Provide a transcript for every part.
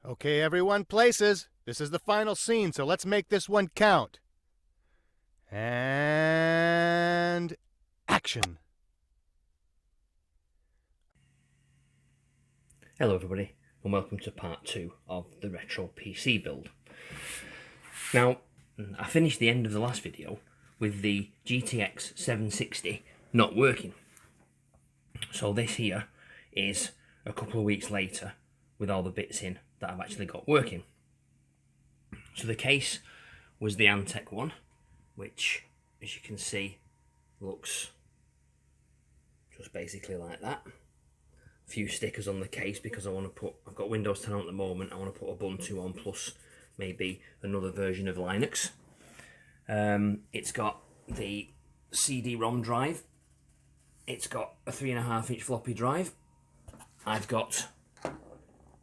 Okay, everyone, places. This is the final scene, so let's make this one count. And action. Hello everybody, and welcome to part 2 of the retro PC build. Now, I finished the end of the last video with the GTX 760 not working. So this here is a couple of weeks later with all the bits in that I've actually got working. So the case was the Adaptec one, which, as you can see, looks just basically like that. A few stickers on the case because I want to put, I've got Windows 10 on at the moment, I want to put Ubuntu on plus maybe another version of Linux. It's got the CD-ROM drive, it's got a 3.5-inch floppy drive, I've got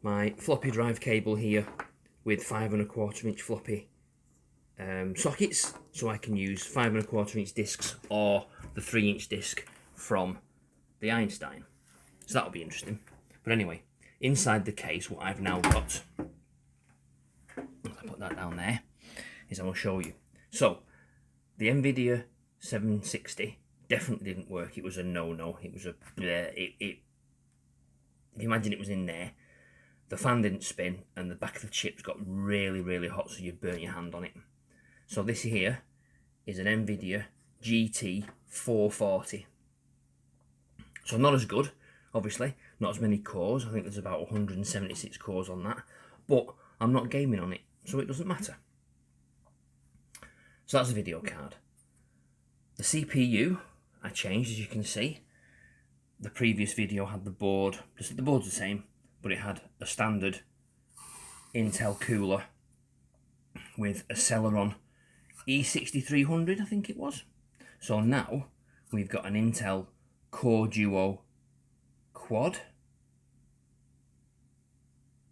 my floppy drive cable here with 5.25-inch floppy sockets, so I can use 5.25-inch discs or the 3-inch disc from the Einstein. So that'll be interesting. But anyway, inside the case, what I've now got, I'll put that down there, is I will show you. So, the NVIDIA 760 definitely didn't work. It was a no-no. It was a, if you imagine it was in there, the fan didn't spin and the back of the chips got really, really hot, so you burnt your hand on it. So this here is an NVIDIA GT 440. So not as good, obviously, not as many cores. I think there's about 176 cores on that, but I'm not gaming on it, so it doesn't matter. So that's the video card. The CPU I changed, as you can see. The previous video had the board, the board's the same, but it had a standard Intel cooler with a Celeron E6300, I think it was. So now we've got an Intel Core Duo Quad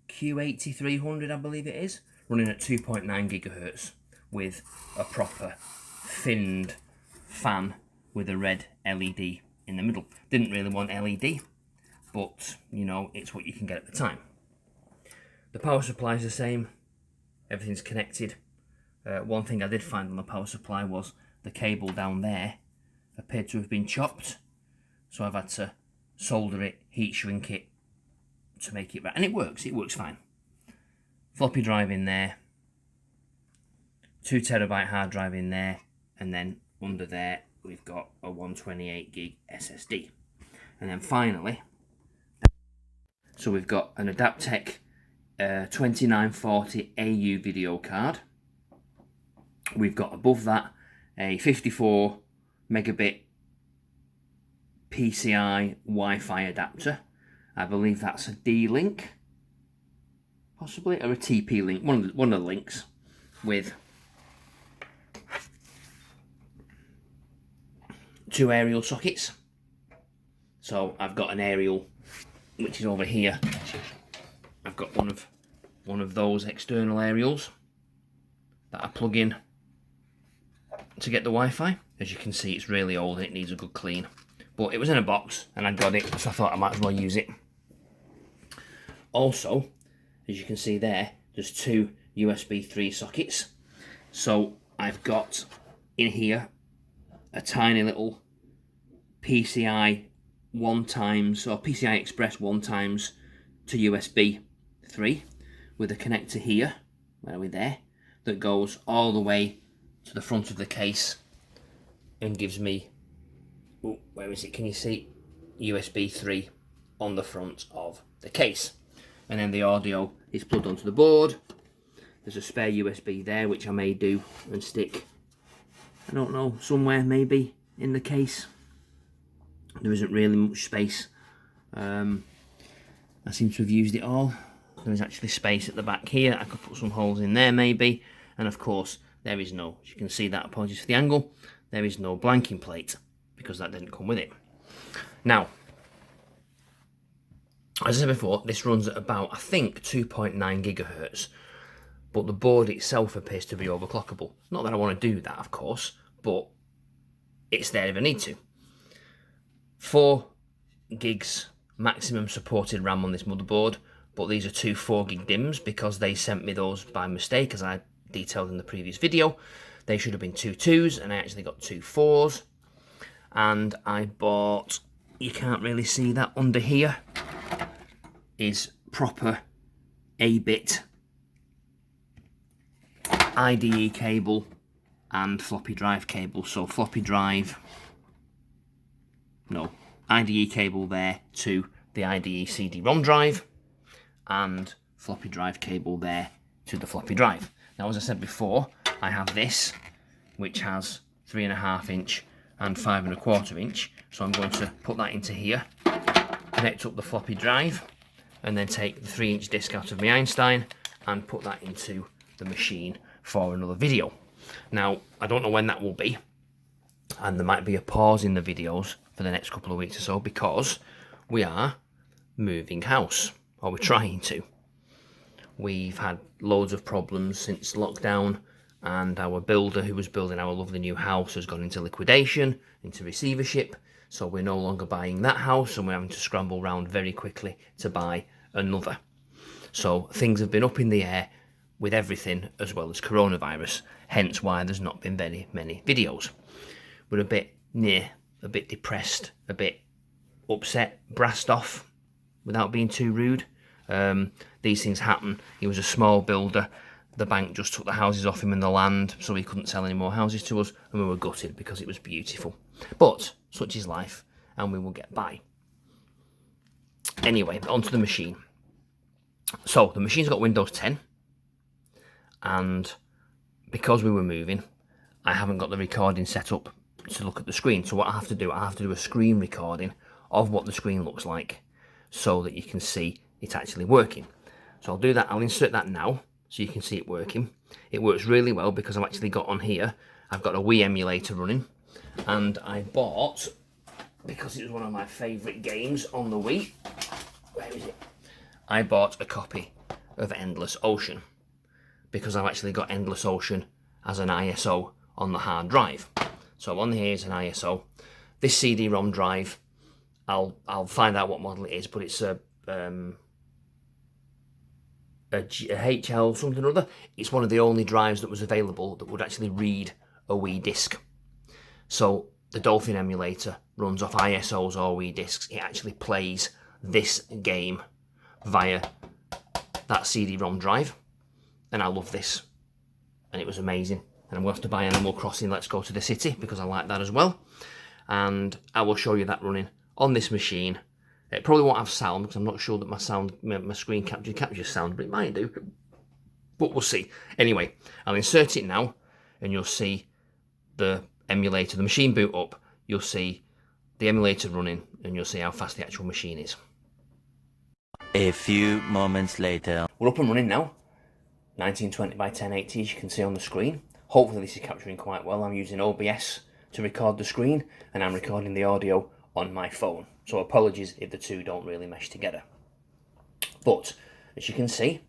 Q8300, I believe it is, running at 2.9 gigahertz with a proper finned fan with a red LED in the middle. Didn't really want LED, but you know, it's what you can get at the time. The power supply is the same, everything's connected. One thing I did find on the power supply was the cable down there appeared to have been chopped, so I've had to solder it, heat shrink it to make it right, and it works fine. Floppy drive in there, 2 terabyte hard drive in there, and then under there we've got a 128 gig SSD. And then finally, so we've got an Adaptec 2940 AU video card. We've got above that a 54 megabit PCI Wi-Fi adapter. I believe that's a D-Link, possibly, or a TP-Link, one of the links, with 2 aerial sockets. So I've got an aerial, which is over here. I've got one of those external aerials that I plug in to get the Wi-Fi. As you can see, it's really old and it needs a good clean. But it was in a box and I got it, so I thought I might as well use it. Also, as you can see there, there's 2 USB 3 sockets. So I've got in here a tiny little PCI 1x, or PCI Express 1x to USB 3 with a connector here, where are we there, that goes all the way to the front of the case and gives me, oh, where is it, can you see, USB 3 on the front of the case. And then the audio is plugged onto the board. There's a spare USB there, which I may do and stick, I don't know, somewhere maybe in the case. There isn't really much space. I seem to have used it all. There is actually space at the back here. I could put some holes in there maybe. And of course, there is no, as you can see that, apologies for the angle, there is no blanking plate because that didn't come with it. Now, as I said before, this runs at about, I think, 2.9 gigahertz, but the board itself appears to be overclockable. Not that I want to do that, of course, but it's there if I need to. 4 gigs maximum supported RAM on this motherboard, but these are two 4 gig DIMMs because they sent me those by mistake, as I detailed in the previous video. They should have been 2 2s, and I actually got 2 4s. And I bought, you can't really see that under here, is proper 8-bit IDE cable and floppy drive cable. So floppy drive, no, IDE cable there to the IDE CD-ROM drive, and floppy drive cable there to the floppy drive. Now, as I said before, I have this, which has 3.5 inch and 5.25 inch. So I'm going to put that into here, connect up the floppy drive, and then take the 3-inch disc out of my Einstein and put that into the machine for another video. Now, I don't know when that will be, and there might be a pause in the videos for the next couple of weeks or so because we are moving house, or we're trying to. We've had loads of problems since lockdown, and our builder who was building our lovely new house has gone into liquidation, into receivership, so we're no longer buying that house, and we're having to scramble around very quickly to buy another. So things have been up in the air with everything, as well as coronavirus, hence why there's not been very many videos. We're a bit depressed, a bit upset, brassed off, without being too rude. These things happen. He was a small builder. The bank just took the houses off him and the land, so he couldn't sell any more houses to us, and we were gutted because it was beautiful. But such is life, and we will get by. Anyway, onto the machine. So the machine's got Windows 10, and because we were moving, I haven't got the recording set up to look at the screen. So what I have to do a screen recording of what the screen looks like so that you can see it actually working. So I'll do that. I'll insert that now so you can see it working. It works really well because I've actually got on here, I've got a Wii emulator running, and I bought, because it was one of my favourite games on the Wii, where is it? I bought a copy of Endless Ocean because I've actually got Endless Ocean as an ISO on the hard drive. So on here is an ISO. This CD-ROM drive, I'll find out what model it is, but it's a HL something or other. It's one of the only drives that was available that would actually read a Wii disc. So the Dolphin emulator runs off ISOs or Wii discs. It actually plays this game via that CD-ROM drive, and I love this, and it was amazing. And I'm going to have to buy Animal Crossing Let's Go to the City because I like that as well, and I will show you that running on this machine. It probably won't have sound because I'm not sure that my screen captures sound, but it might do, but we'll see. Anyway, I'll insert it now, and you'll see the emulator, the machine boot up, you'll see the emulator running, and you'll see how fast the actual machine is. A few moments later. We're up and running now. 1920 by 1080, as you can see on the screen. Hopefully this is capturing quite well. I'm using OBS to record the screen, and I'm recording the audio on my phone. So apologies if the two don't really mesh together. But as you can see,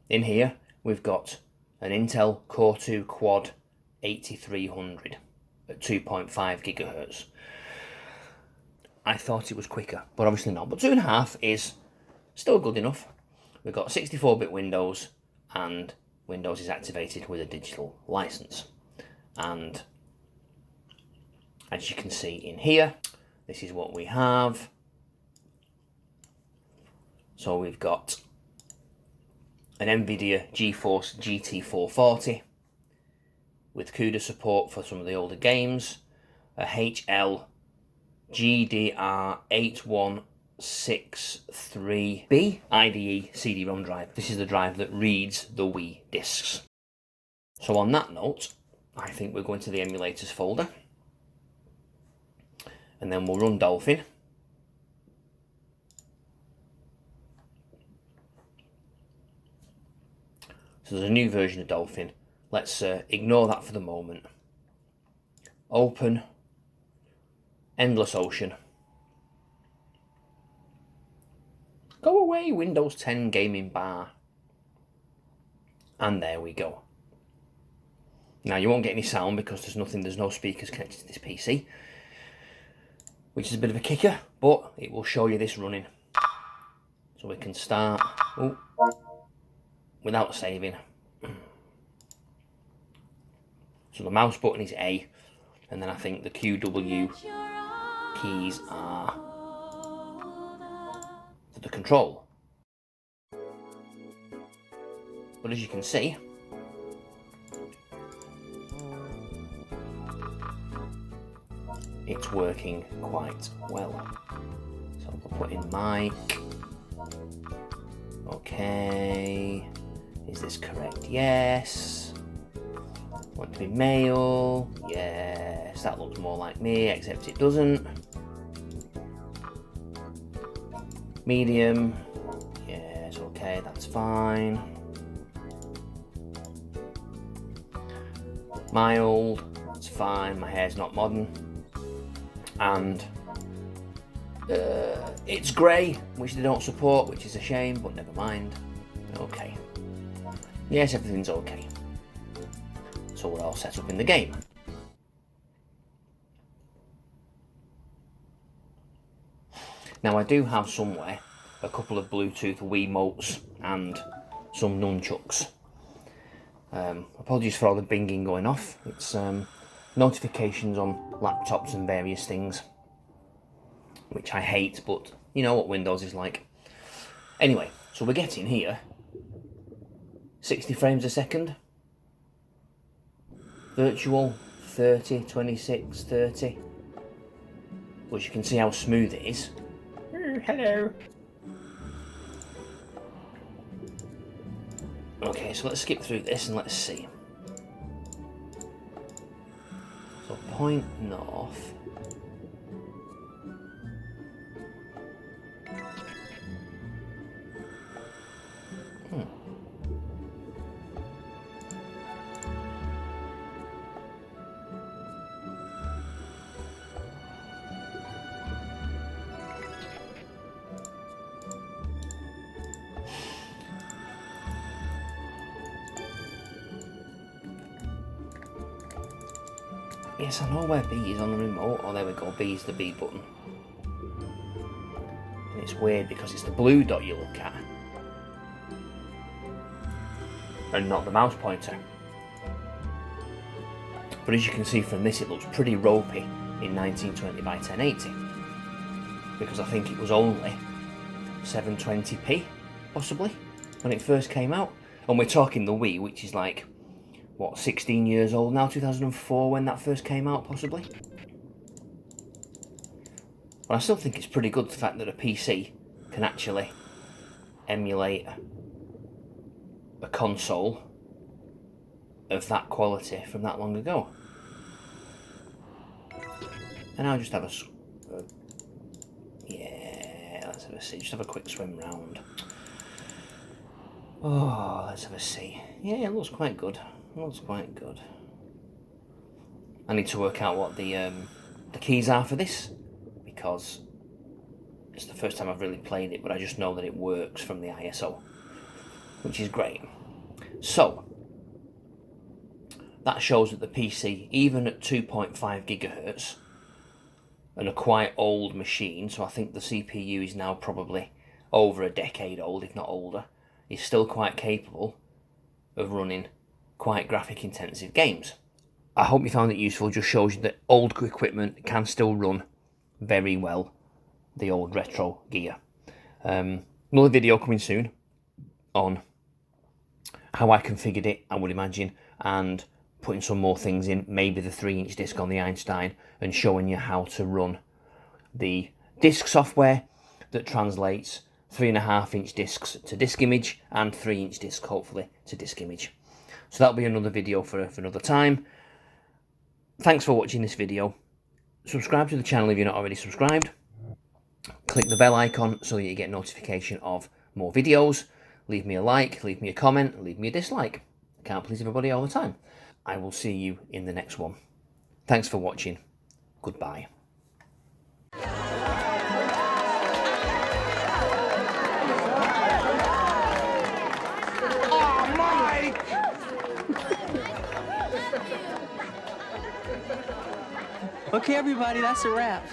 in here we've got an Intel Core 2 Quad 8300 at 2.5 gigahertz. I thought it was quicker, but obviously not. But 2.5 is still good enough. We've got 64-bit Windows, and Windows is activated with a digital license. And as you can see in here, this is what we have. So we've got an NVIDIA GeForce GT 440 with CUDA support for some of the older games, a HL-DR-8163B IDE CD-ROM drive. This is the drive that reads the Wii discs. So on that note, I think we're going to the emulators folder, and then we'll run Dolphin. So there's a new version of Dolphin. Let's ignore that for the moment. Open Endless Ocean. Go away, Windows 10 gaming bar. And there we go. Now you won't get any sound because there's no speakers connected to this PC, which is a bit of a kicker, but it will show you this running. So So we can start without saving. So the mouse button is A, and then I think the QW keys are for the control. But as you can see, it's working quite well. So I'll put in mic. Okay. Is this correct? Yes. Want to be male? Yes. That looks more like me, except it doesn't. Medium. Yes, okay, that's fine. Mild. That's fine. My hair's not modern. And it's grey, which they don't support, which is a shame, but never mind. Okay. Yes, everything's okay. So we're all set up in the game. Now I do have somewhere a couple of Bluetooth Wiimotes and some nunchucks. Apologies for all the binging going off. It's notifications on laptops and various things, which I hate, but you know what Windows is like. Anyway, so we're getting here 60 frames a second. Virtual 30, 26, 30. But you can see how smooth it is. Hello. Okay, so let's skip through this and let's see. So point north. Yes, I know where B is on the remote. Oh, there we go. B is the B button. And it's weird because it's the blue dot you look at and not the mouse pointer. But as you can see from this, it looks pretty ropey in 1920 by 1080 because I think it was only 720p, possibly, when it first came out. And we're talking the Wii, which is like, what, 16 years old now, 2004 when that first came out, possibly. But I still think it's pretty good, the fact that a PC can actually emulate a console of that quality from that long ago. And I'll just have yeah, let's have a see, just have a quick swim round. Oh, let's have a see. Yeah, it looks quite good. Looks quite good. I need to work out what the keys are for this, because it's the first time I've really played it, but I just know that it works from the ISO, which is great. So that shows that the PC, even at 2.5 gigahertz, and a quite old machine, so I think the CPU is now probably over a decade old, if not older, is still quite capable of running quite graphic intensive games. I hope you found it useful. It just shows you that old equipment can still run very well the old retro gear. Another video coming soon on how I configured it, I would imagine, and putting some more things in, maybe the 3-inch disc on the Einstein, and showing you how to run the disc software that translates 3.5-inch discs to disk image and 3-inch disc hopefully to disk image. So that'll be another video for another time. Thanks for watching this video. Subscribe to the channel if you're not already subscribed. Click the bell icon so that you get notification of more videos. Leave me a like, leave me a comment, leave me a dislike. I can't please everybody all the time. I will see you in the next one. Thanks for watching. Goodbye. Okay, everybody, that's a wrap.